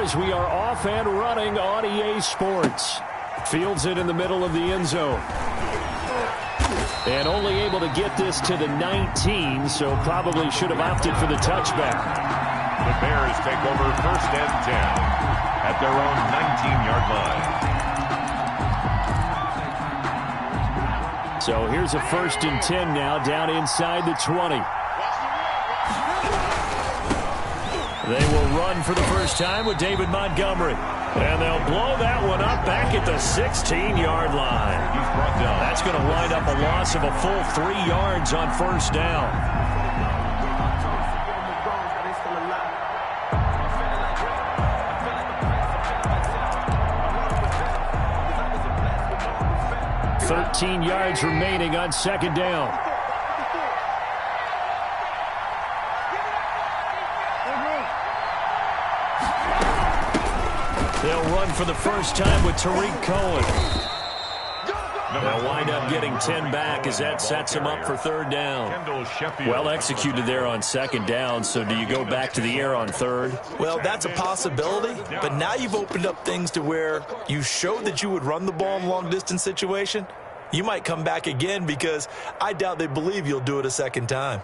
as we are off and running on EA Sports. Fields it in the middle of the end zone. And only able to get this to the 19, so probably should have opted for the touchback. The Bears take over 1st and 10 at their own 19-yard line. So here's a 1st and 10 now, down inside the 20. They will run for the first time with David Montgomery. And they'll blow that one up back at the 16-yard line. That's going to wind up a loss of a full 3 yards on 1st down. Thirteen yards remaining on 2nd down. They'll run for the first time with Tariq Cohen. They'll wind up getting 10 back as that sets them up for 3rd down. Well executed there on 2nd down, so do you go back to the air on 3rd? Well, that's a possibility, but now you've opened up things to where you showed that you would run the ball in long-distance situation. You might come back again because I doubt they believe you'll do it a 2nd time.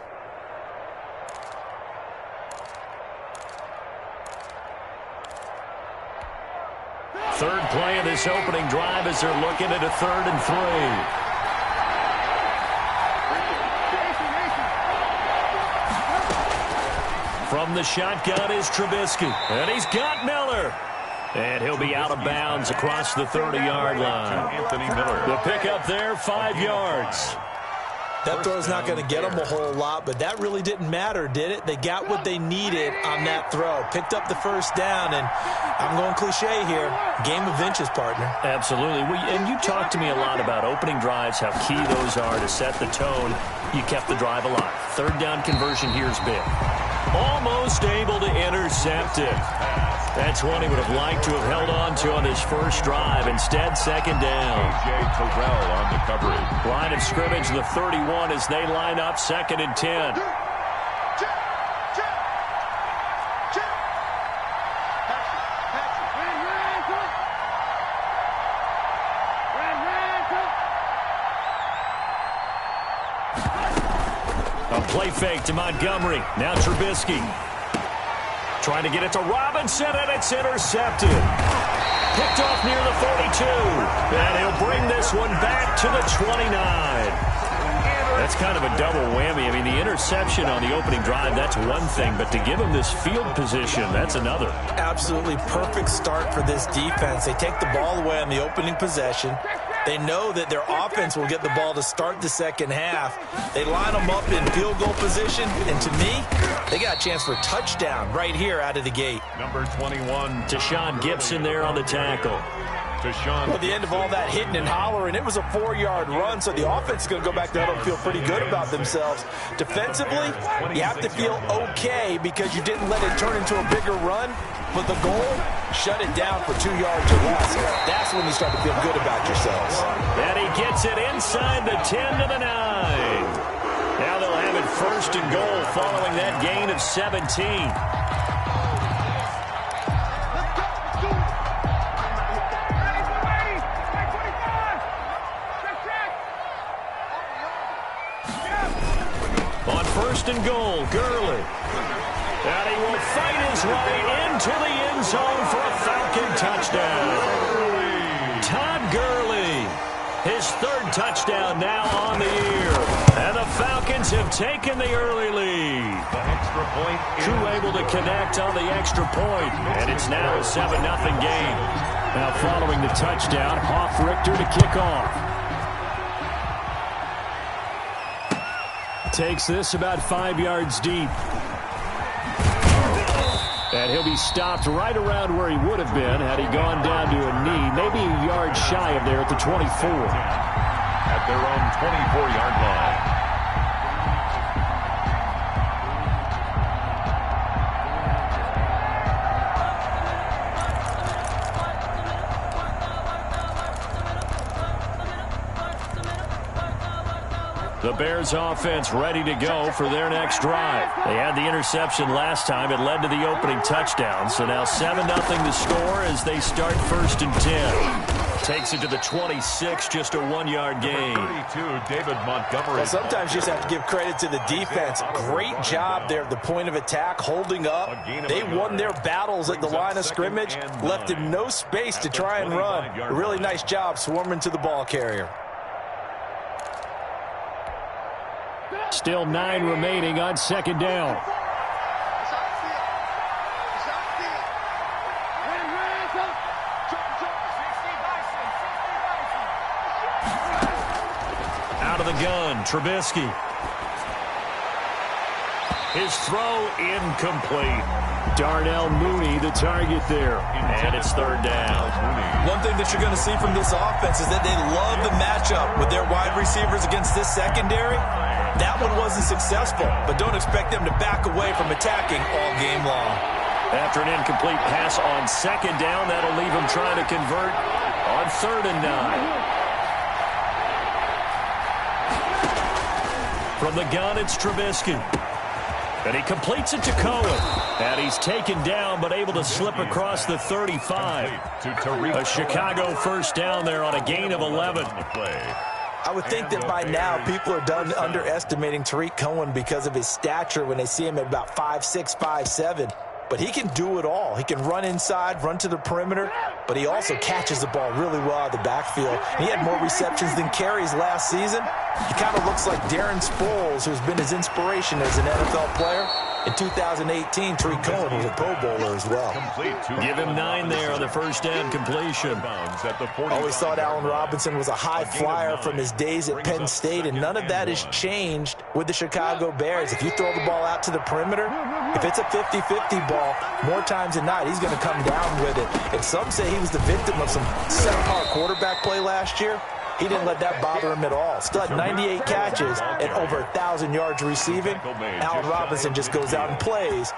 Third play of this opening drive as they're looking at a 3rd and 3. From the shotgun is Trubisky. And he's got Miller. And he'll be out of bounds across the 30-yard line. Anthony Miller. The pickup there, 5 yards. That throw's not going to get them a whole lot, but that really didn't matter, did it? They got what they needed on that throw. Picked up the 1st down, and I'm going cliche here. Game of inches, partner. Absolutely. And you talked to me a lot about opening drives, how key those are to set the tone. You kept the drive alive. 3rd down conversion here's big. Almost able to intercept it. That's one he would have liked to have held on to on his first drive. Instead, 2nd down. A.J. Terrell on the coverage. Line of scrimmage, the 31 as they line up 2nd and 10. A play fake to Montgomery. Now Trubisky. Trying to get it to Robinson, and it's intercepted. Picked off near the 42. And he'll bring this one back to the 29. That's kind of a double whammy. I mean, the interception on the opening drive, that's one thing. But to give him this field position, that's another. Absolutely perfect start for this defense. They take the ball away on the opening possession. They know that their offense will get the ball to start the 2nd half. They line them up in field goal position, and to me, they got a chance for a touchdown right here out of the gate. Number 21. Deshaun Gibson there on the tackle. Well, at the end of all that hitting and hollering, it was a 4-yard run, so the offense is going to go back there and feel pretty good about themselves. Defensively, you have to feel okay because you didn't let it turn into a bigger run, but the goal, shut it down for 2 yards or less. That's when you start to feel good about yourselves. And he gets it inside the 10 to the 9. Now they'll have it 1st and goal following that gain of 17. On 1st and goal, Gurley. And he will fight his way into the end zone for a Falcon touchdown. Todd Gurley, his 3rd touchdown now on the year. And the Falcons have taken the early lead. The extra point. Drew able to connect on the extra point. And it's now a 7-0 game. Now following the touchdown, Hoff Richter to kick off. Takes this about 5 yards deep. And he'll be stopped right around where he would have been had he gone down to a knee, maybe a yard shy of there at the 24. At their own 24-yard line. The Bears offense ready to go for their next drive. They had the interception last time. It led to the opening touchdown. So now 7-0 to score as they start 1st and 10. Takes it to the 26, just a 1-yard gain. 32, David Montgomery. Well, sometimes you just have to give credit to the defense. Great job there at the point of attack, holding up. They won their battles at the line of scrimmage, left him no space to try and run. A really nice job swarming to the ball carrier. Still 9 remaining on 2nd down. Out of the gun, Trubisky. His throw incomplete. Darnell Mooney, the target there. And it's 3rd down. One thing that you're going to see from this offense is that they love the matchup with their wide receivers against this secondary. That one wasn't successful, but don't expect them to back away from attacking all game long. After an incomplete pass on 2nd down, that'll leave him trying to convert on 3rd and 9. From the gun, it's Trubisky. And he completes it to Cohen. And he's taken down, but able to slip across the 35. A Chicago 1st down there on a gain of 11. I would think that by now people are done underestimating Tarik Cohen because of his stature when they see him at about 5'6", 5'7". But he can do it all. He can run inside, run to the perimeter, but he also catches the ball really well out of the backfield. He had more receptions than carries last season. He kind of looks like Darren Sproles, who's been his inspiration as an NFL player. In 2018, Tarik Cohen was a Pro Bowler as well. Give him 9 there on the 1st down completion. Always thought Allen Robinson was a high flyer from his days at Penn State, and none of that has changed with the Chicago Bears. If you throw the ball out to the perimeter, if it's a 50-50 ball, more times than not, he's going to come down with it. And some say he was the victim of some subpar quarterback play last year. He didn't let that bother him at all. Still had 98 catches and over 1,000 yards receiving. Allen Robinson just goes out and plays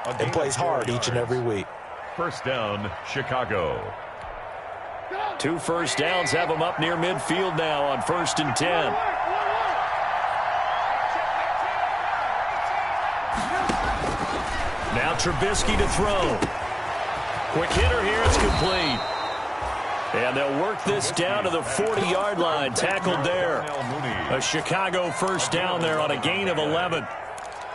hard each and every week. 1st down, Chicago. 2 first downs have him up near midfield now on 1st and 10. Now Trubisky to throw. Quick hitter here, it's complete. And they'll work this down to the 40-yard line. Tackled there. A Chicago 1st down there on a gain of 11.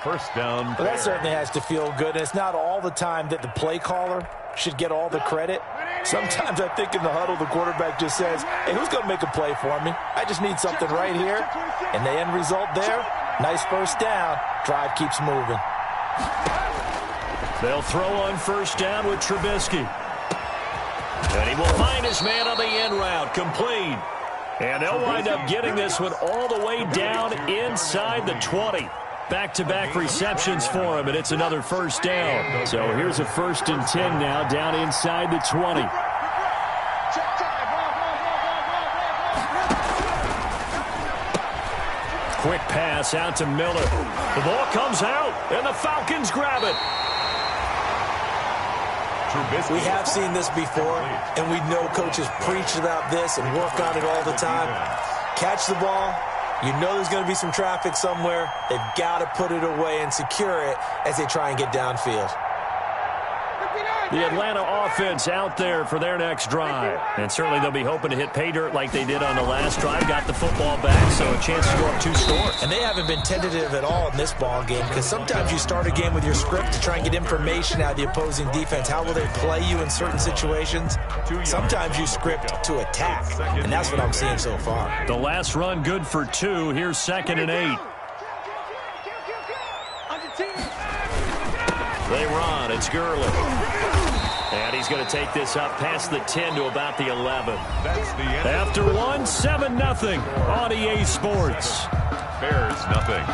1st down. Well, that certainly has to feel good. And it's not all the time that the play caller should get all the credit. Sometimes I think in the huddle, the quarterback just says, hey, who's going to make a play for me? I just need something right here. And the end result there, nice 1st down. Drive keeps moving. They'll throw on 1st down with Trubisky. And he will find his man on the end route, complete. And they'll wind up getting this one all the way down inside the 20. Back-to-back receptions for him, and it's another 1st down. So here's a 1st and 10 now, down inside the 20. Quick pass out to Miller. The ball comes out, and the Falcons grab it. We have seen this before, and we know coaches preach about this and work on it all the time. Catch the ball. You know there's going to be some traffic somewhere. They've got to put it away and secure it as they try and get downfield. The Atlanta offense out there for their next drive. And certainly they'll be hoping to hit pay dirt like they did on the last drive. Got the football back, so a chance to go up 2 scores. And they haven't been tentative at all in this ball game, because sometimes you start a game with your script to try and get information out of the opposing defense. How will they play you in certain situations? Sometimes you script to attack, and that's what I'm seeing so far. The last run good for 2. Here's 2nd and 8. They run. It's Gurley. And he's going to take this up past the 10 to about the 11. That's the end. After 1, 7-0 on EA Sports. Bears nothing.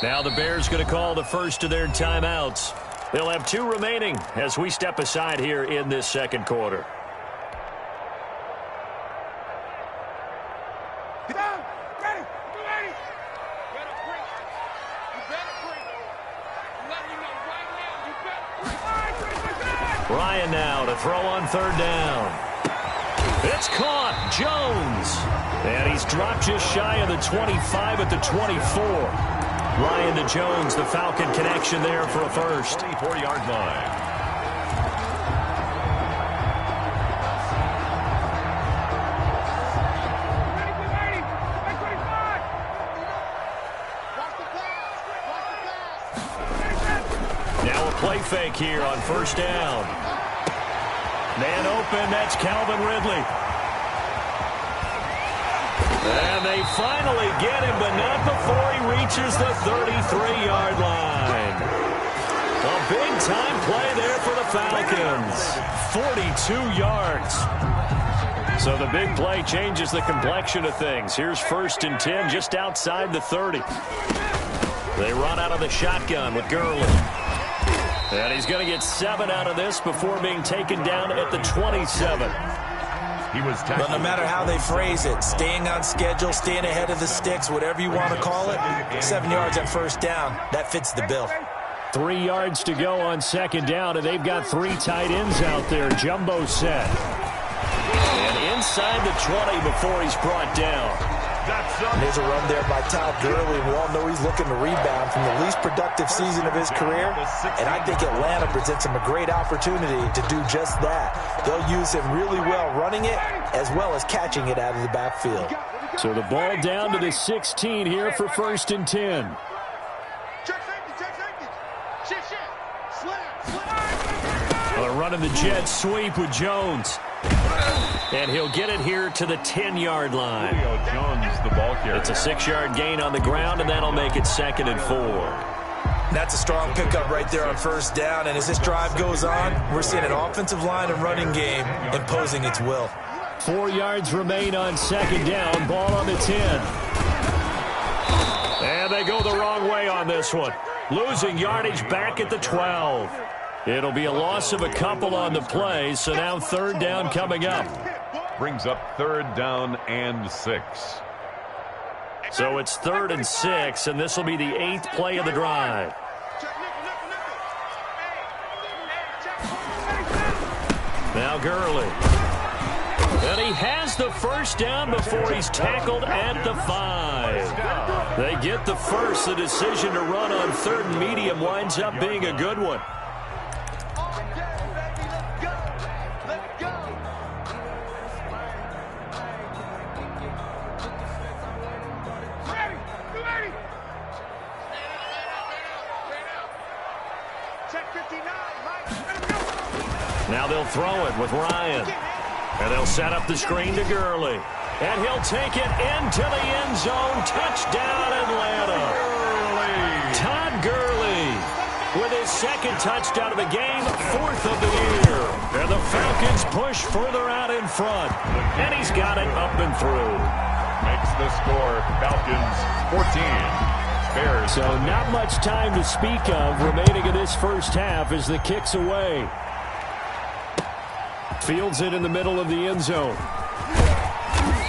Now the Bears going to call the first of their timeouts. They'll have 2 remaining as we step aside here in this second quarter. Ryan now to throw on third down. It's caught. Jones. And he's dropped just shy of the 25 at the 24. Ryan to Jones, the Falcon connection there for a first. 24-yard line. Now a play fake here on first down. Man open, that's Calvin Ridley. And they finally get him, but not before he reaches the 33-yard line. A big-time play there for the Falcons. 42 yards. So the big play changes the complexion of things. Here's 1st and 10 just outside the 30. They run out of the shotgun with Gurley. And he's going to get 7 out of this before being taken down at the 27. He was but no matter how they phrase it, staying on schedule, staying ahead of the sticks, whatever you want to call it, 7 yards on first down, that fits the bill. 3 yards to go on second down, and they've got 3 tight ends out there. Jumbo set. And inside the 20 before he's brought down. And there's a run there by Todd Gurley. We all know he's looking to rebound from the least productive season of his career. And I think Atlanta presents him a great opportunity to do just that. They'll use him really well running it as well as catching it out of the backfield. So the ball down to the 16 here for 1st and 10. Well, they're running the jet sweep with Jones. And he'll get it here to the 10-yard line. Julio Jones, the ball carrier. It's a 6-yard gain on the ground, and that'll make it 2nd and 4. That's a strong pickup right there on first down. And as this drive goes on, we're seeing an offensive line and running game imposing its will. 4 yards remain on second down. Ball on the 10. And they go the wrong way on this one. Losing yardage back at the 12. It'll be a loss of a couple on the play, so now 3rd down coming up. Brings up 3rd down and 6. So it's 3rd and 6, and this will be the 8th play of the drive. Now Gurley. And he has the first down before he's tackled at the 5. They get the first. The decision to run on 3rd and medium winds up being a good one. Now they'll throw it with Ryan. And they'll set up the screen to Gurley. And he'll take it into the end zone. Touchdown, Atlanta. Todd Gurley with his 2nd touchdown of the game, 4th of the year. And the Falcons push further out in front. And he's got it up and through. Makes the score Falcons 14. Bears. So not much time to speak of remaining in this first half as the kick's away. Fields it in the middle of the end zone.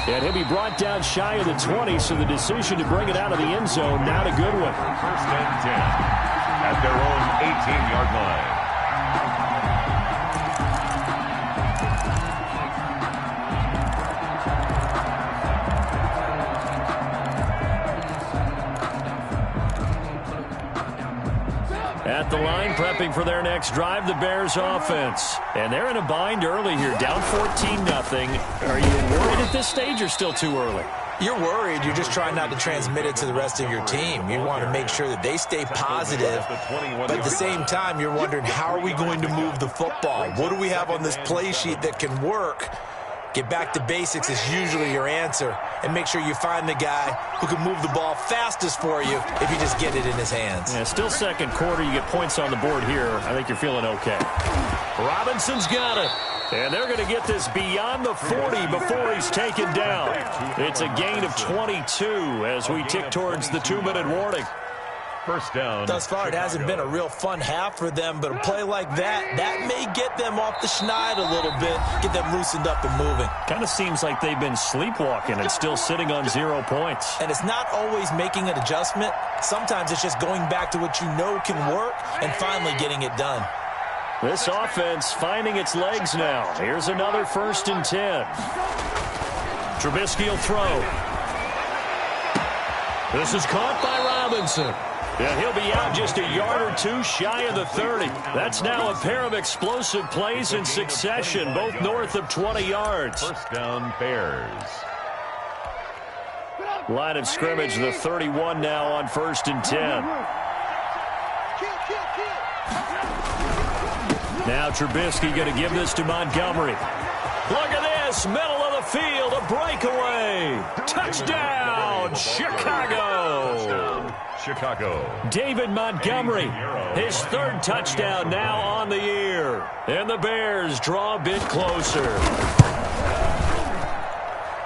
And he'll be brought down shy of the 20, so the decision to bring it out of the end zone, not a good one. 1st and 10 at their own 18-yard line. At the line, prepping for their next drive, the Bears offense. And they're in a bind early here, down 14-0. Are you worried at this stage or still too early? You're worried. You're just trying not to transmit it to the rest of your team. You want to make sure that they stay positive. But at the same time, you're wondering, how are we going to move the football? What do we have on this play sheet that can work? Get back to basics is usually your answer. And make sure you find the guy who can move the ball fastest for you if you just get it in his hands. Yeah, still second quarter. You get points on the board here. I think you're feeling okay. Robinson's got it. And they're going to get this beyond the 40 before he's taken down. It's a gain of 22 as we tick towards the 2-minute warning. First down. Thus far, it hasn't been a real fun half for them, but a play like that may get them off the schneid a little bit, get them loosened up and moving. Kind of seems like they've been sleepwalking and still sitting on 0 points. And it's not always making an adjustment. Sometimes it's just going back to what you know can work and finally getting it done. This offense finding its legs now. Here's another 1st and 10. Trubisky will throw. This is caught by Robinson. Yeah, he'll be out just a yard or two shy of the 30. That's now a pair of explosive plays in succession, both north of 20 yards. First down, Bears. Line of scrimmage, the 31 now on 1st and 10. Now Trubisky going to give this to Montgomery. Look at this, middle of the field, a breakaway. Touchdown, Chicago. Chicago. David Montgomery, his 3rd touchdown now on the year. And the Bears draw a bit closer.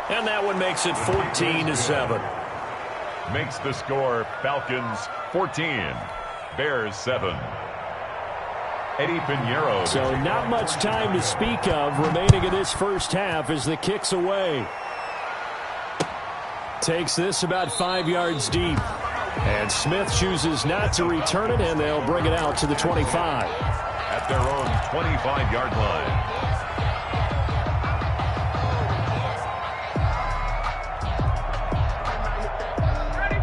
And that one makes it 14-7. Makes the score Falcons 14, Bears 7. Eddie Pinheiro. So not much time to speak of remaining in this first half as the kick's away. Takes this about 5 yards deep. And Smith chooses not to return it, and they'll bring it out to the 25. At their own 25-yard line.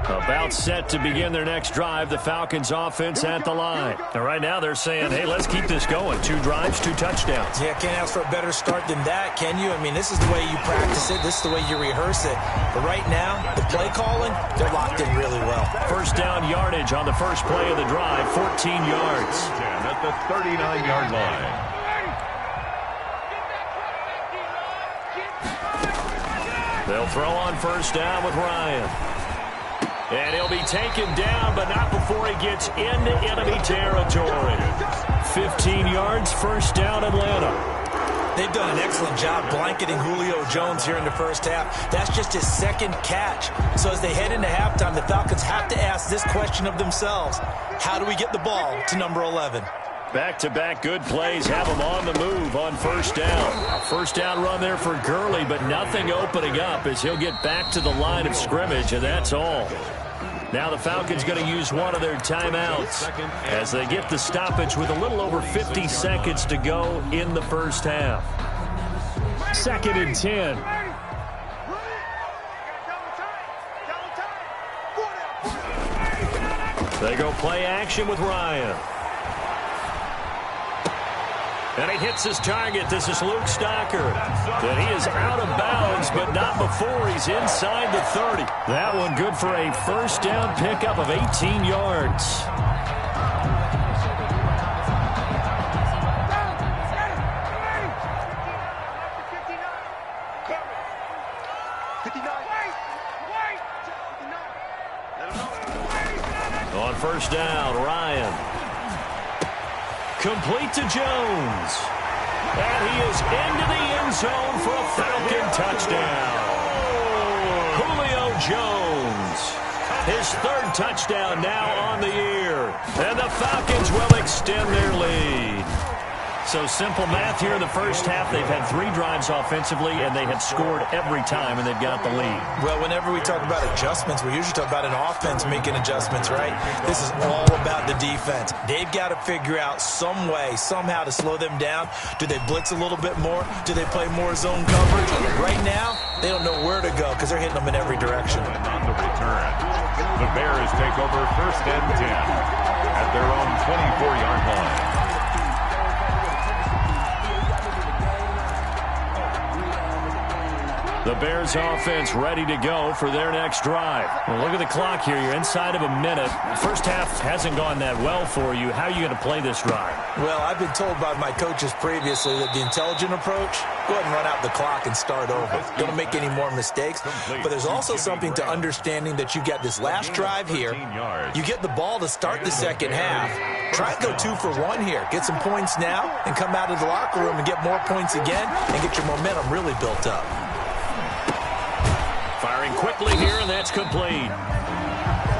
About set to begin their next drive, the Falcons offense at the line. And right now they're saying, hey, let's keep this going. 2 drives, 2 touchdowns. Yeah, can't ask for a better start than that, can you? I mean, this is the way you practice it. This is the way you rehearse it. But right now, the play calling, they're locked in really well. First down yardage on the first play of the drive, 14 yards. At the 39-yard line. They'll throw on first down with Ryan. And he'll be taken down, but not before he gets into enemy territory. 15 yards, first down, Atlanta. They've done an excellent job blanketing Julio Jones here in the first half. That's just his 2nd catch. So as they head into halftime, the Falcons have to ask this question of themselves. How do we get the ball to number 11? Back-to-back good plays have him on the move on first down. First down run there for Gurley, but nothing opening up as he'll get back to the line of scrimmage, and that's all. Now the Falcons going to use one of their timeouts as they get the stoppage with a little over 50 seconds to go in the first half. 2nd and 10. They go play action with Ryan. And he hits his target. This is Luke Stockard. And he is out of bounds, but not before he's inside the 30. That one good for a first down pickup of 18 yards. On first down, Ryan. Complete to Jones. And he is into the end zone for a Falcon touchdown. Julio Jones. His 3rd touchdown now on the year. And the Falcons will extend their lead. So simple math here in the first half. They've had 3 drives offensively, and they have scored every time, and they've got the lead. Well, whenever we talk about adjustments, we usually talk about an offense making adjustments, right? This is all about the defense. They've got to figure out some way, somehow to slow them down. Do they blitz a little bit more? Do they play more zone coverage? Right now, they don't know where to go because they're hitting them in every direction. On the return, the Bears take over 1st and 10 at their own 24-yard line. The Bears offense ready to go for their next drive. Well, look at the clock here. You're inside of a minute. First half hasn't gone that well for you. How are you going to play this drive? Well, I've been told by my coaches previously that the intelligent approach, go ahead and run out the clock and start over. Don't make any more mistakes. But there's also something to understanding that you got this last drive here. You get the ball to start the second half. Try and go 2 for 1 here. Get some points now and come out of the locker room and get more points again and get your momentum really built up. Firing quickly here, and that's complete.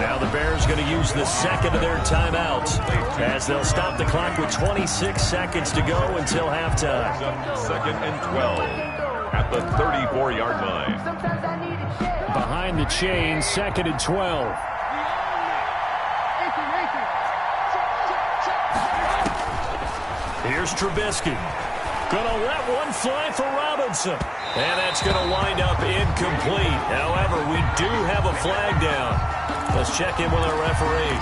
Now the Bears going to use the second of their timeouts as they'll stop the clock with 26 seconds to go until halftime. 2nd and 12 at the 34-yard line. Behind the chain, 2nd and 12. Here's Trubisky. Gonna let one fly for Robinson. And that's gonna wind up incomplete. However, we do have a flag down. Let's check in with our referee.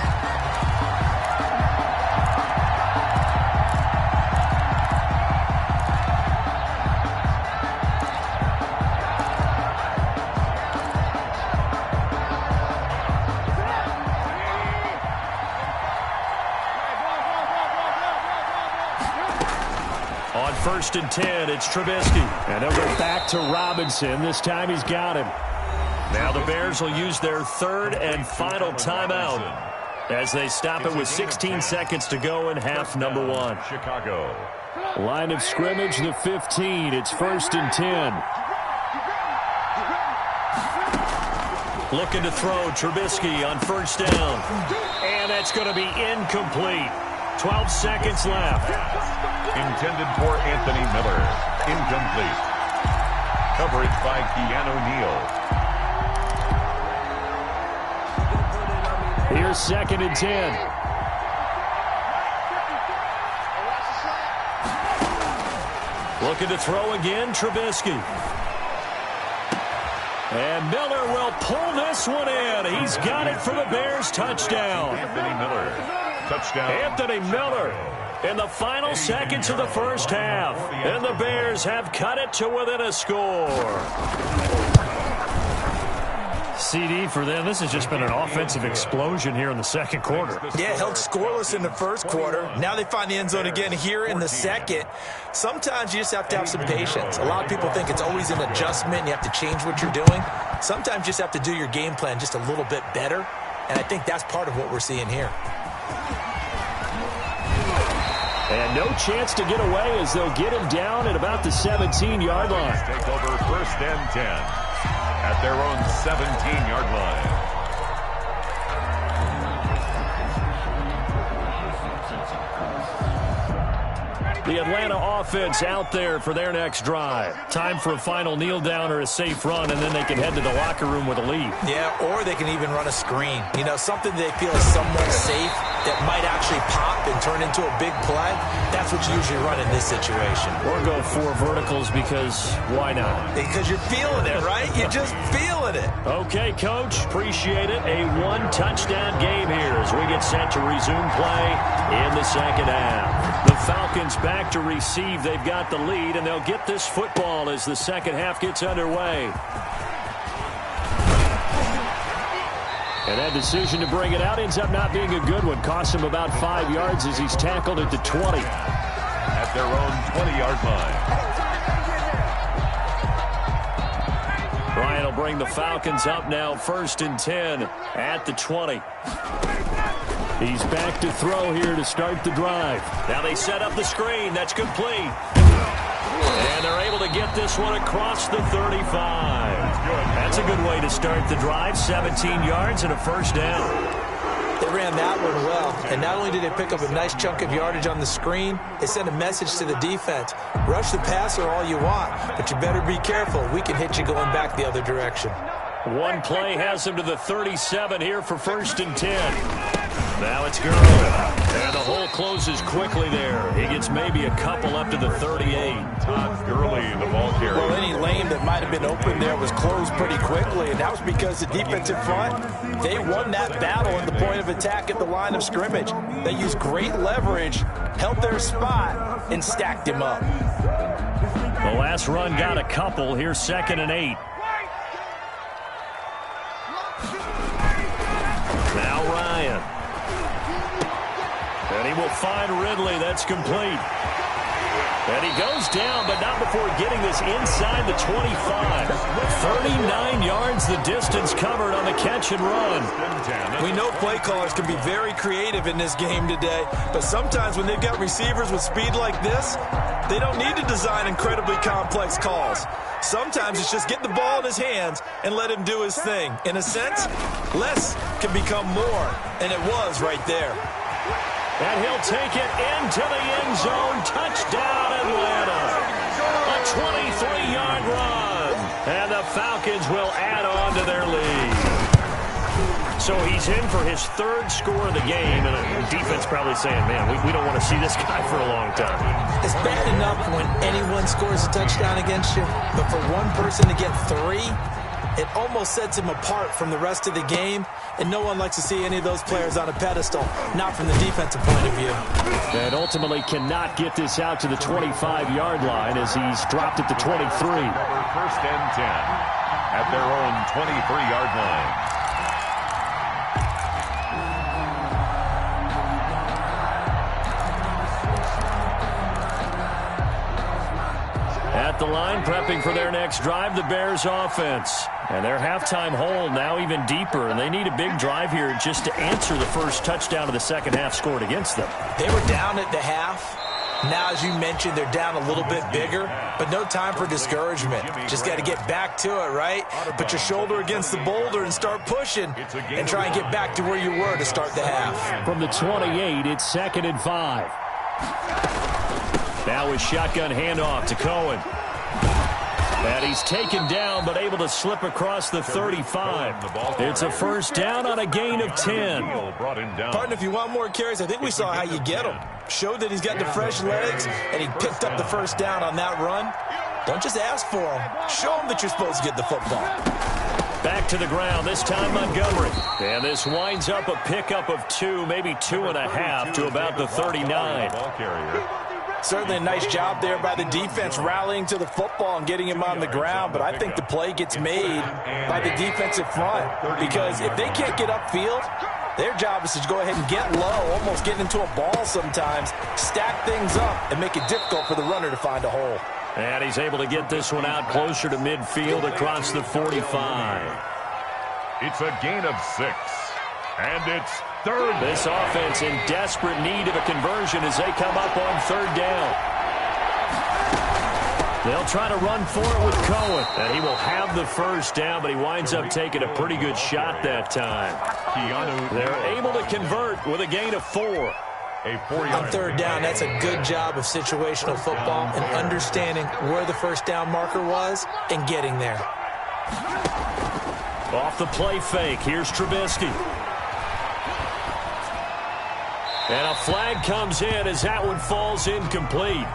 On 1st and 10, it's Trubisky. And they'll go back to Robinson. This time he's got him. Now the Bears will use their 3rd and final timeout as they stop it with 16 seconds to go in half number 1. Chicago. Line of scrimmage, the 15. It's 1st and 10. Looking to throw, Trubisky on 1st down. And that's going to be incomplete. 12 seconds left. Intended for Anthony Miller. Incomplete. Coverage by Keanu Neal. Here's 2nd and 10. Looking to throw again, Trubisky. And Miller will pull this one in. He's got it for the Bears. Touchdown. Anthony Miller. Touchdown. Anthony Miller in the final seconds of the first half. And the Bears have cut it to within a score. CD for them. This has just been an offensive explosion here in the second quarter. Yeah, held scoreless in the first quarter. Now they find the end zone again here in the second. Sometimes you just have to have some patience. A lot of people think it's always an adjustment. You have to change what you're doing. Sometimes you just have to do your game plan just a little bit better. And I think that's part of what we're seeing here. And no chance to get away as they'll get him down at about the 17-yard line. Take over 1st and 10 at their own 17-yard line. The Atlanta offense out there for their next drive. Time for a final kneel down or a safe run, and then they can head to the locker room with a lead. Yeah, or they can even run a screen. You know, something they feel is somewhat safe that might actually pop and turn into a big play. That's what you usually run in this situation. Or go 4 verticals because why not? Because you're feeling it, right? You're just feeling it. Okay, Coach. Appreciate it. A 1-touchdown game here as we get set to resume play in the second half. The Falcons back to receive. They've got the lead, and they'll get this football as the second half gets underway. And that decision to bring it out ends up not being a good one. Costs him about 5 yards as he's tackled at the 20. At their own 20-yard line. Ryan will bring the Falcons up now 1st and 10 at the 20. He's back to throw here to start the drive. Now they set up the screen. That's complete. And they're able to get this one across the 35. That's a good way to start the drive. 17 yards and a 1st down. They ran that one well. And not only did they pick up a nice chunk of yardage on the screen, they sent a message to the defense. Rush the passer all you want, but you better be careful. We can hit you going back the other direction. One play has him to the 37 here for 1st and 10. Now it's Gurley. And the hole closes quickly there. He gets maybe a couple up to the 38. Todd Gurley, the ball carrier. Well, any lane that might have been open there was closed pretty quickly, and that was because the defensive front, they won that battle at the point of attack at the line of scrimmage. They used great leverage, held their spot, and stacked him up. The last run got a couple. Here's 2nd and 8. Now Ryan. And he will find Ridley. That's complete. And he goes down, but not before getting this inside the 25. 39 yards the distance covered on the catch and run. We know play callers can be very creative in this game today, but sometimes when they've got receivers with speed like this, they don't need to design incredibly complex calls. Sometimes it's just get the ball in his hands and let him do his thing. In a sense, less can become more, and it was right there. And he'll take it into the end zone. Touchdown, Atlanta. A 23-yard run. And the Falcons will add on to their lead. So he's in for his third score of the game. And the defense probably saying, man, we don't want to see this guy for a long time. It's bad enough when anyone scores a touchdown against you. But for one person to get 3, it almost sets him apart from the rest of the game. And no one likes to see any of those players on a pedestal, not from the defensive point of view. And ultimately cannot get this out to the 25-yard line as he's dropped at the 23. First and 10 at their own 23-yard line. At the line, prepping for their next drive, the Bears offense. And their halftime hole now even deeper, and they need a big drive here just to answer the first touchdown of the second half scored against them. They were down at the half. Now, as you mentioned, they're down a little bit bigger, but no time for discouragement. Just got to get back to it, right? Put your shoulder against the boulder and start pushing and try and get back to where you were to start the half. From the 28, it's 2nd and 5. Now a shotgun handoff to Cohen. And he's taken down, but able to slip across the 35. It's a first down on a gain of 10. Partner, if you want more carries, I think we saw how you get them. Showed that he's got the fresh legs, and he picked up the first down on that run. Don't just ask for them. Show them that you're supposed to get the football. Back to the ground, this time Montgomery. And this winds up a pickup of 2, maybe 2.5 to about the 39. Certainly a nice job there by the defense rallying to the football and getting him on the ground, but I think the play gets made by the defensive front because if they can't get upfield, their job is to go ahead and get low, almost get into a ball sometimes, stack things up, and make it difficult for the runner to find a hole. And he's able to get this one out closer to midfield across the 45. It's a gain of 6, and it's third. This offense in desperate need of a conversion as they come up on third down. They'll try to run for it with Cohen, and he will have the first down, but he winds up taking a pretty good shot that time. They're able to convert with a gain of 4. On third down, that's a good job of situational football and understanding where the first down marker was and getting there. Off the play fake, here's Trubisky. And a flag comes in as that one falls incomplete.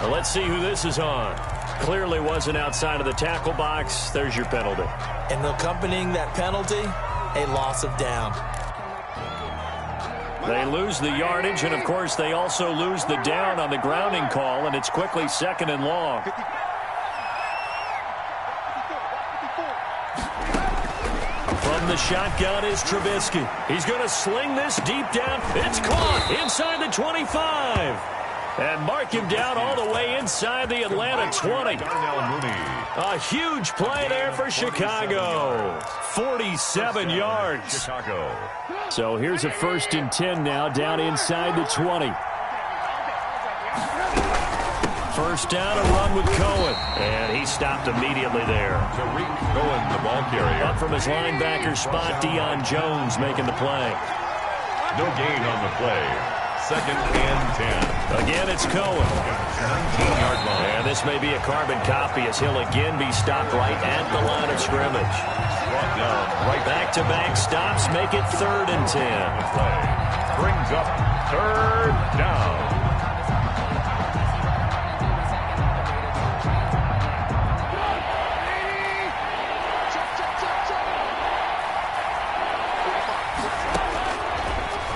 Well, let's see who this is on. Clearly wasn't outside of the tackle box. There's your penalty. And accompanying that penalty, a loss of down. They lose the yardage, and, of course, they also lose the down on the grounding call, and it's quickly 2nd and long. From the shotgun is Trubisky. He's going to sling this deep down. It's caught inside the 25. And mark him down all the way inside the Atlanta 20. A huge play there for Chicago. 47 yards. So here's a 1st and 10 now down inside the 20. First down, a run with Cohen. And he stopped immediately there. Tariq Cohen, the ball carrier. Up from his linebacker spot, Deion Jones making the play. No gain on the play. 2nd and 10. Again, it's Cohen. 19-yard line. And this may be a carbon copy as he'll again be stopped right at the line of scrimmage. Brought down right. Back-to-back stops make it 3rd and 10. Brings up 3rd down.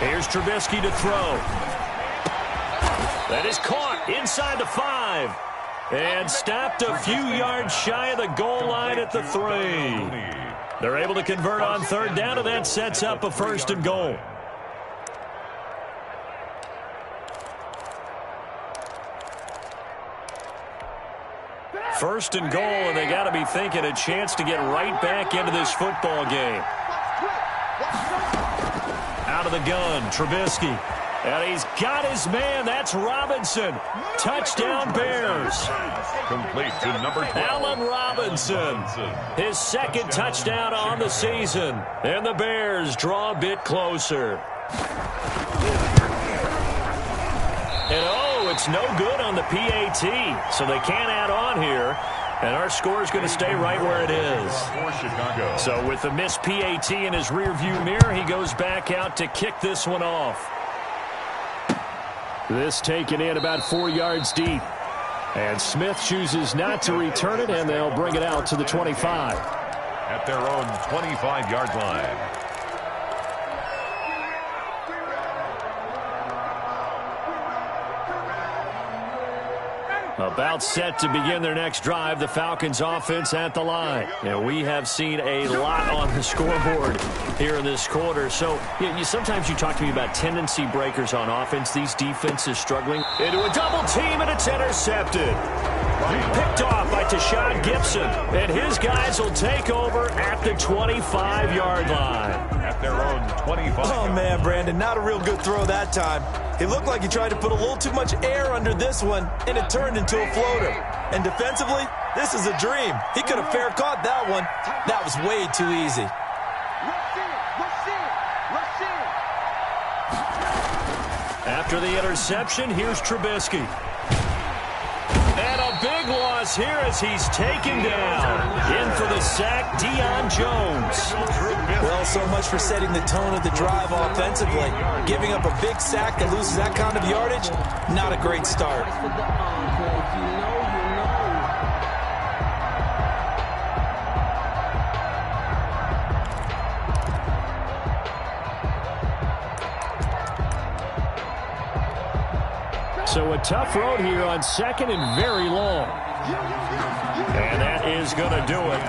Here's Trubisky to throw. That is caught inside the 5. And stopped a few yards shy of the goal line at the 3. They're able to convert on third down, and that sets up a 1st and goal. First and goal, and they got to be thinking a chance to get right back into this football game. Out of the gun, Trubisky. And he's got his man. That's Robinson. Touchdown, Bears. Complete to number 12. Allen Robinson. His second touchdown on the season. And the Bears draw a bit closer. And it's no good on the PAT. So they can't add on here. And our score is going to stay right where it is. So with the missed PAT in his rearview mirror, he goes back out to kick this one off. This taken in about 4 yards deep. And Smith chooses not to return it, and they'll bring it out to the 25. At their own 25-yard line. About set to begin their next drive, the Falcons offense at the line. And we have seen a lot on the scoreboard here in this quarter. So sometimes you talk to me about tendency breakers on offense. These defenses struggling into a double team, and it's intercepted. Picked off by Tashawn Gibson. And his guys will take over at the 25-yard line. At their own 25. Oh, man, Brandon, not a real good throw that time. It looked like he tried to put a little too much air under this one, and it turned into a floater. And defensively, this is a dream. He could have fair caught that one. That was way too easy. After the interception, here's Trubisky. And a big loss here as he's taken down. In for the sack, Deion Jones. Well, so much for setting the tone of the drive offensively. Giving up a big sack that loses that kind of yardage, not a great start. So a tough road here on second and very long. And that is going to do it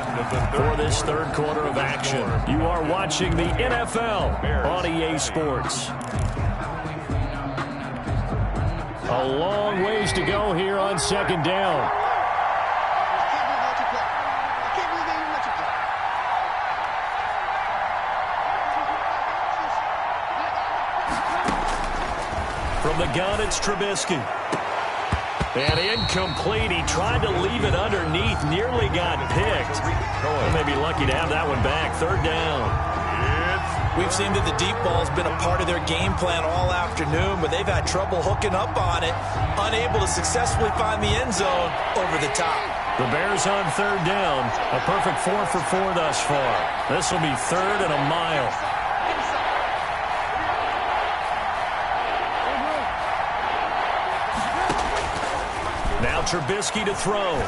for this third quarter of action. You are watching the NFL on EA Sports. A long ways to go here on second down. From the gun, it's Trubisky. And incomplete. He tried to leave it underneath. Nearly got picked. They may be lucky to have that one back. Third down. We've seen that the deep ball's been a part of their game plan all afternoon, but they've had trouble hooking up on it. Unable to successfully find the end zone over the top. The Bears on third down. A perfect 4 for 4 thus far. This will be third and a mile. Now Trubisky to throw.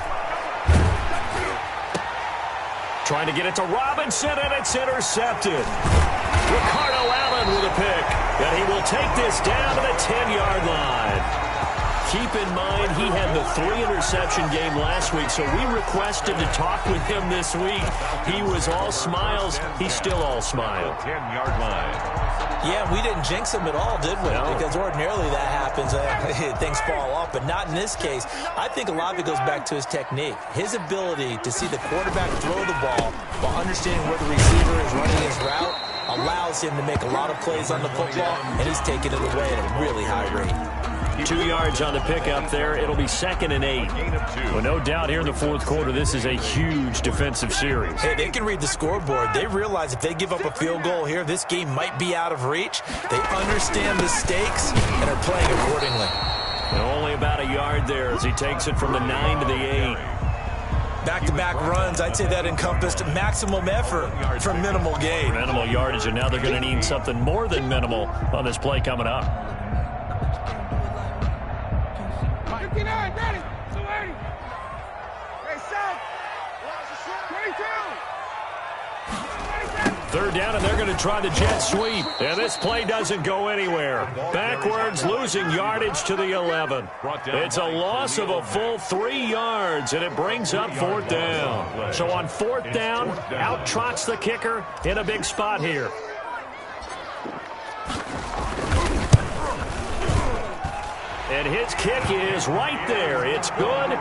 Trying to get it to Robinson, and it's intercepted. Ricardo Allen with a pick. And he will take this down to the 10-yard line. Keep in mind, he had the 3-interception game last week, so we requested to talk with him this week. He was all smiles. He's still all smile. 10-yard line. Yeah, we didn't jinx him at all, did we? No. Because ordinarily that happens. Things fall off, but not in this case. I think a lot of it goes back to his technique. His ability to see the quarterback throw the ball while understanding where the receiver is running his route allows him to make a lot of plays on the football, and he's taking it away at a really high rate. 2 yards on the pickup there. It'll be 2nd and 8. Well, no doubt here in the fourth quarter, this is a huge defensive series. Hey, they can read the scoreboard. They realize if they give up a field goal here, this game might be out of reach. They understand the stakes and are playing accordingly. And only about a yard there as he takes it from the 9 to the 8. Back-to-back runs, I'd say that encompassed maximum effort for minimal gain. Minimal yardage, and now they're going to need something more than minimal on this play coming up. 59, ready. 280. Hey, set. 22. Third down, and they're going to try the jet sweep. And this play doesn't go anywhere. Backwards, losing yardage to the 11. It's a loss of a full 3 yards, and it brings up 4th down. So on 4th down, out trots the kicker in a big spot here. And his kick is right there. It's good.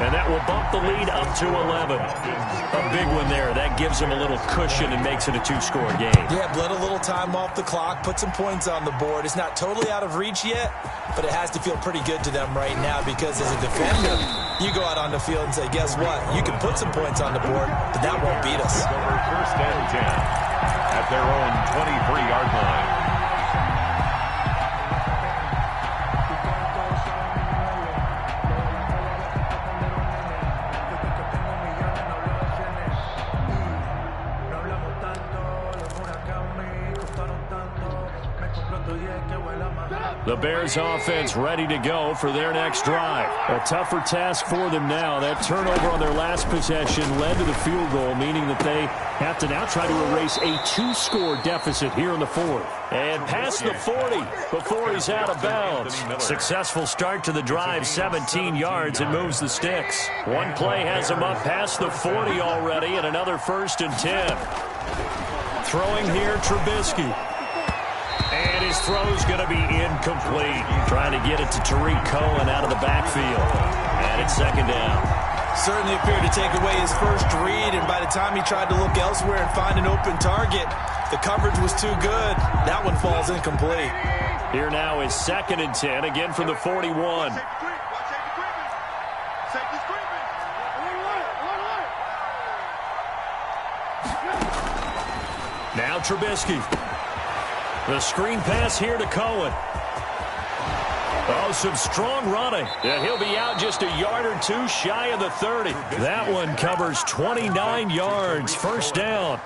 And that will bump the lead up to 11. A big one there. That gives them a little cushion and makes it a two-score game. Yeah, bled a little time off the clock, put some points on the board. It's not totally out of reach yet, but it has to feel pretty good to them right now because as a defender, you go out on the field and say, guess what? You can put some points on the board, but that won't beat us. Over first and 10 at their own 23-yard line. The Bears offense ready to go for their next drive. A tougher task for them now. That turnover on their last possession led to the field goal, meaning that they have to now try to erase a two-score deficit here in the fourth. And past the 40 before he's out of bounds. Successful start to the drive, 17 yards, and moves the sticks. One play has him up past the 40 already, and another 1st and 10. Throwing here, Trubisky. And his throw's going to be incomplete. Trying to get it to Tariq Cohen out of the backfield. And it's 2nd down. Certainly appeared to take away his first read, and by the time he tried to look elsewhere and find an open target, the coverage was too good. That one falls incomplete. Here now is 2nd and 10, again from the 41. Now Trubisky. The screen pass here to Cohen. Oh, some strong running. And he'll be out just a yard or two shy of the 30. That one covers 29 yards. 1st down.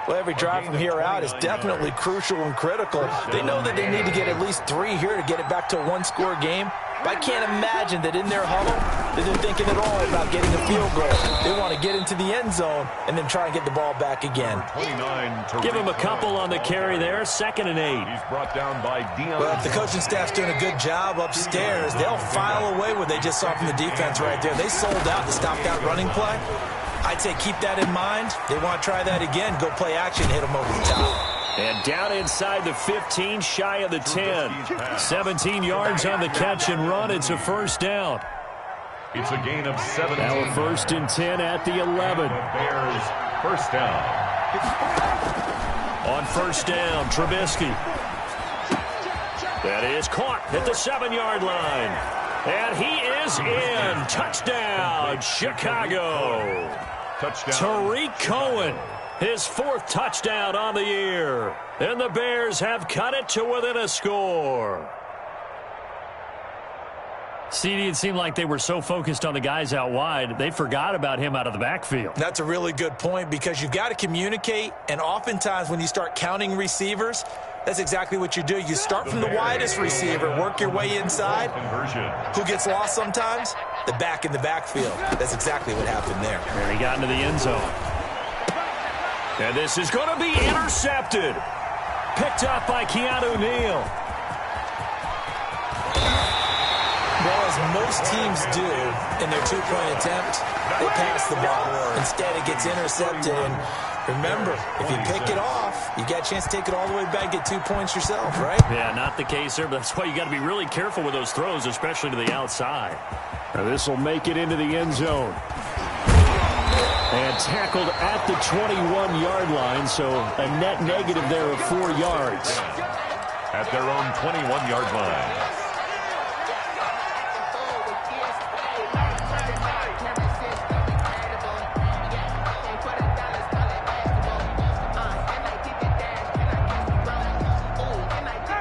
Well, every drive from here out is definitely crucial and critical. They know that they need to get at least 3 here to get it back to a one-score game. But I can't imagine that in their huddle that they're thinking at all about getting a field goal. They want to get into the end zone and then try and get the ball back again. Give him a couple on the carry there. 2nd and 8. He's brought down by Dion. Well, if the coaching staff's doing a good job upstairs, they'll file away what they just saw from the defense right there. They sold out to stop that running play. I'd say keep that in mind. They want to try that again. Go play action, hit them over the top. And down inside the 15, shy of the 10. 17 yards on the catch and run. It's a 1st down. It's a gain of 17. Now a 1st and 10 at the 11. Bears 1st down. On 1st down, Trubisky. That is caught at the 7-yard line. And he is in. Touchdown, Chicago. Touchdown. Tariq Cohen, his 4th touchdown on the year. And the Bears have cut it to within a score. CD, it seemed like they were so focused on the guys out wide, they forgot about him out of the backfield. That's a really good point because you've got to communicate, and oftentimes when you start counting receivers, that's exactly what you do. You start from the widest receiver, work your way inside. Who gets lost sometimes? The back in the backfield. That's exactly what happened there. And he got into the end zone. And this is going to be intercepted. Picked up by Keanu Neal. Well, as most teams do in their two-point attempt, they pass the ball. Instead, it gets intercepted. And remember, if you pick it off, you got a chance to take it all the way back, get 2 points yourself, right? Yeah, not the case there, but that's why you got to be really careful with those throws, especially to the outside. Now this will make it into the end zone. And tackled at the 21-yard line, so a net negative there of 4 yards. At their own 21-yard line.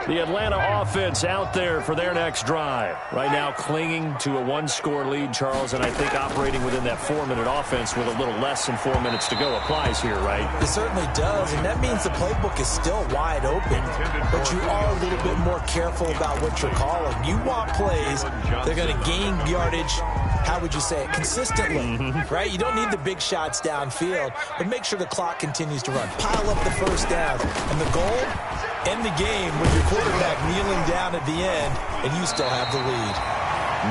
The Atlanta offense out there for their next drive. Right now clinging to a one-score lead, Charles, and I think operating within that 4-minute offense with a little less than 4 minutes to go applies here, right? It certainly does, and that means the playbook is still wide open. But you are a little bit more careful about what you're calling. You want plays that are going to gain yardage, how would you say it, consistently, right? You don't need the big shots downfield, but make sure the clock continues to run. Pile up the first down, and the goal, end the game with your quarterback kneeling down at the end, and you still have the lead.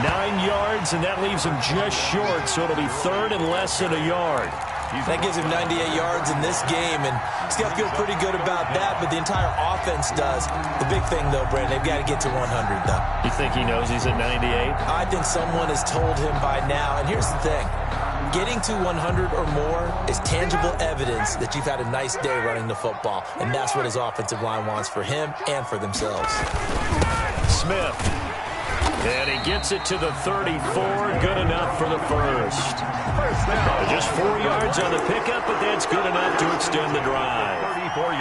9 yards, and that leaves him just short, so it'll be 3rd and less than a yard. That gives him 98 yards in this game, and he's got to feel pretty good about that, but the entire offense does. The big thing, though, Brandon, they've got to get to 100, though. You think he knows he's at 98? I think someone has told him by now, and here's the thing. Getting to 100 or more is tangible evidence that you've had a nice day running the football, and that's what his offensive line wants for him and for themselves. Smith. And he gets it to the 34. Good enough for the first. Just 4 yards on the pickup, but that's good enough to extend the drive.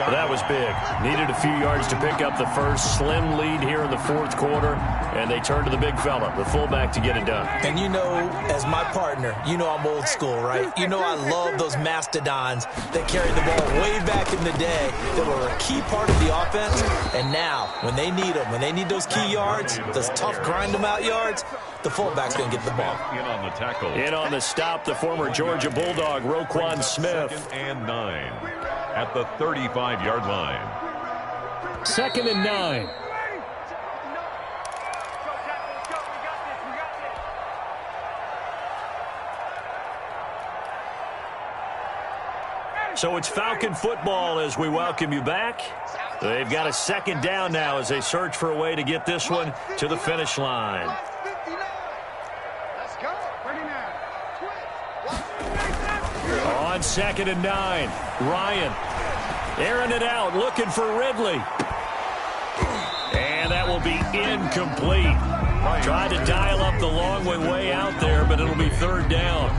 That was big. Needed a few yards to pick up the first. Slim lead here in the fourth quarter, and they turn to the big fella, the fullback, to get it done. And you know, as my partner, you know I'm old school, right? You know I love those mastodons that carried the ball way back in the day that were a key part of the offense. And now, when they need them, when they need those key yards, those tough grind-them-out yards, the fullback's going to get the ball. In on the tackle. In on the stop, the former Georgia Bulldog, Roquan Smith. 2nd and 9 at the 35-yard line. 2nd and 9. So it's Falcon football as we welcome you back. They've got a 2nd down now as they search for a way to get this one to the finish line. On 2nd and 9, Ryan airing it out, looking for Ridley. And that will be incomplete. Tried to dial up the long way out there, but it'll be 3rd down.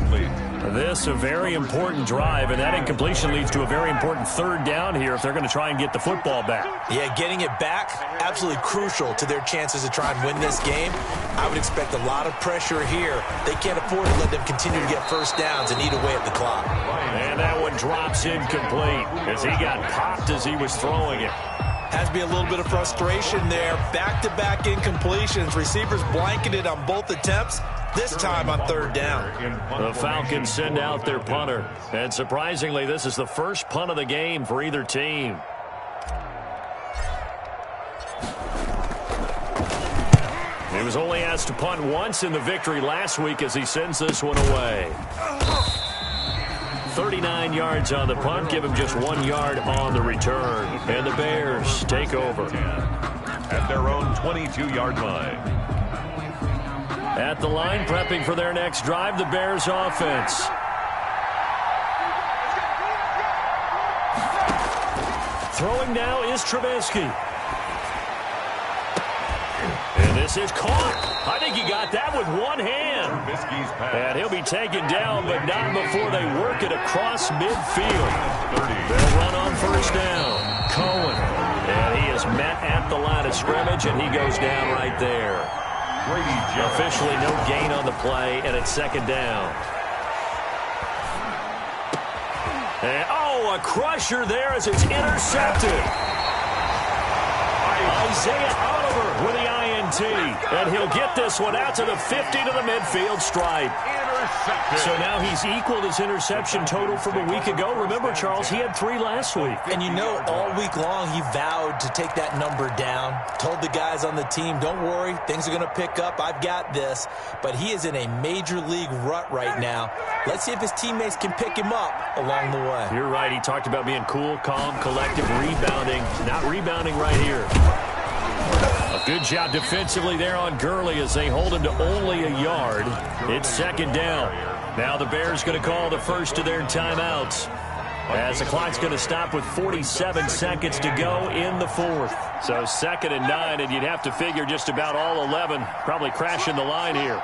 This a very important drive, and that incompletion leads to a very important 3rd down here if they're going to try and get the football back. Yeah, getting it back, absolutely crucial to their chances to try and win this game. I would expect a lot of pressure here. They can't afford to let them continue to get first downs and eat away at the clock. And that one drops incomplete as he got popped as he was throwing it. Has to be a little bit of frustration there. Back-to-back incompletions. Receivers blanketed on both attempts. This time on 3rd down. The Falcons send out their punter. And surprisingly, this is the first punt of the game for either team. He was only asked to punt once in the victory last week as he sends this one away. 39 yards on the punt, give him just 1 yard on the return. And the Bears take over. At their own 22-yard line. At the line, prepping for their next drive, the Bears offense. Throwing now is Trubisky. And this is caught. I think he got that with one hand. And he'll be taken down, but not before they work it across midfield. They'll run on 1st down. Cohen. And he is met at the line of scrimmage, and he goes down right there. Officially no gain on the play, and it's 2nd down. And, a crusher there as it's intercepted. Isaiah Oliver with the INT. And he'll get this one out to the 50 to the midfield stripe. So now he's equaled his interception total from a week ago. Remember, Charles, he had 3 last week. And you know, all week long he vowed to take that number down. Told the guys on the team, don't worry, things are going to pick up. I've got this. But he is in a major league rut right now. Let's see if his teammates can pick him up along the way. You're right. He talked about being cool, calm, collective, rebounding. Not rebounding right here. A good job defensively there on Gurley as they hold him to only a yard. It's 2nd down. Now the Bears going to call the first of their timeouts as the clock's going to stop with 47 seconds to go in the 4th. So 2nd and 9, and you'd have to figure just about all 11 probably crashing the line here.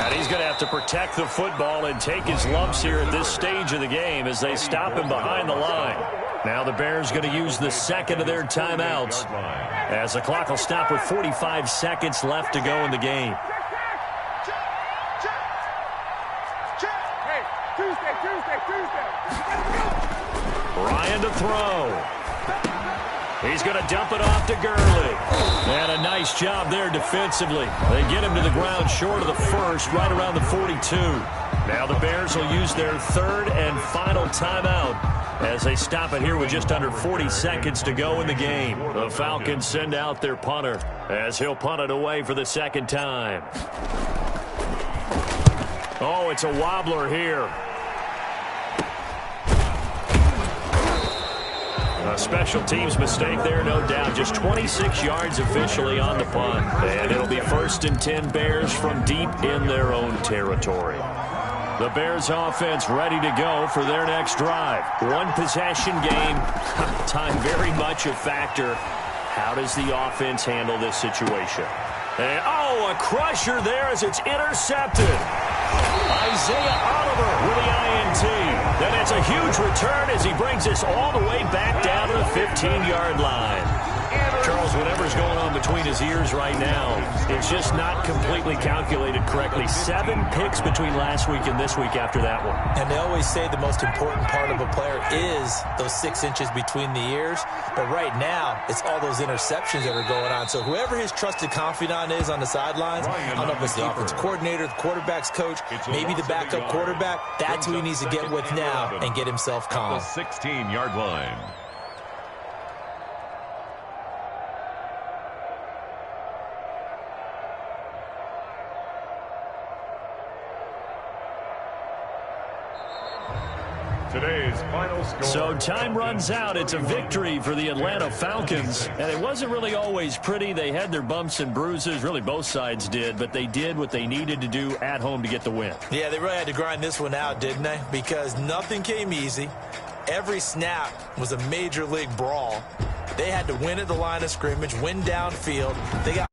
And he's going to have to protect the football and take his lumps here at this stage of the game as they stop him behind the line. Now the Bears going to use the 2nd of their timeouts as the clock will stop with 45 seconds left to go in the game. Ryan to throw. He's going to dump it off to Gurley. And a nice job there defensively. They get him to the ground short of the first, right around the 42. Now the Bears will use their 3rd and final timeout as they stop it here with just under 40 seconds to go in the game. The Falcons send out their punter as he'll punt it away for the 2nd time. Oh, it's a wobbler here. A special teams mistake there, no doubt. Just 26 yards officially on the punt. And it'll be 1st and 10 Bears from deep in their own territory. The Bears offense ready to go for their next drive. One possession game. Time very much a factor. How does the offense handle this situation? And, oh, a crusher there as it's intercepted. Isaiah Oliver with the INT. And it's a huge return as he brings us all the way back down to the 15-yard line. Charles, whatever's going on between his ears right now, it's just not completely calculated correctly. 7 picks between last week and this week after that one. And they always say the most important part of a player is those 6 inches between the ears. But right now, it's all those interceptions that are going on. So whoever his trusted confidant is on the sidelines, I don't know if it's the offensive coordinator, the quarterback's coach, maybe the backup quarterback, that's who he needs to get with now and get himself calm. The 16-yard line. Today's final score. So time runs out. It's a victory for the Atlanta Falcons. And it wasn't really always pretty. They had their bumps and bruises. Really, both sides did. But they did what they needed to do at home to get the win. Yeah, they really had to grind this one out, didn't they? Because nothing came easy. Every snap was a major league brawl. They had to win at the line of scrimmage, win downfield. They got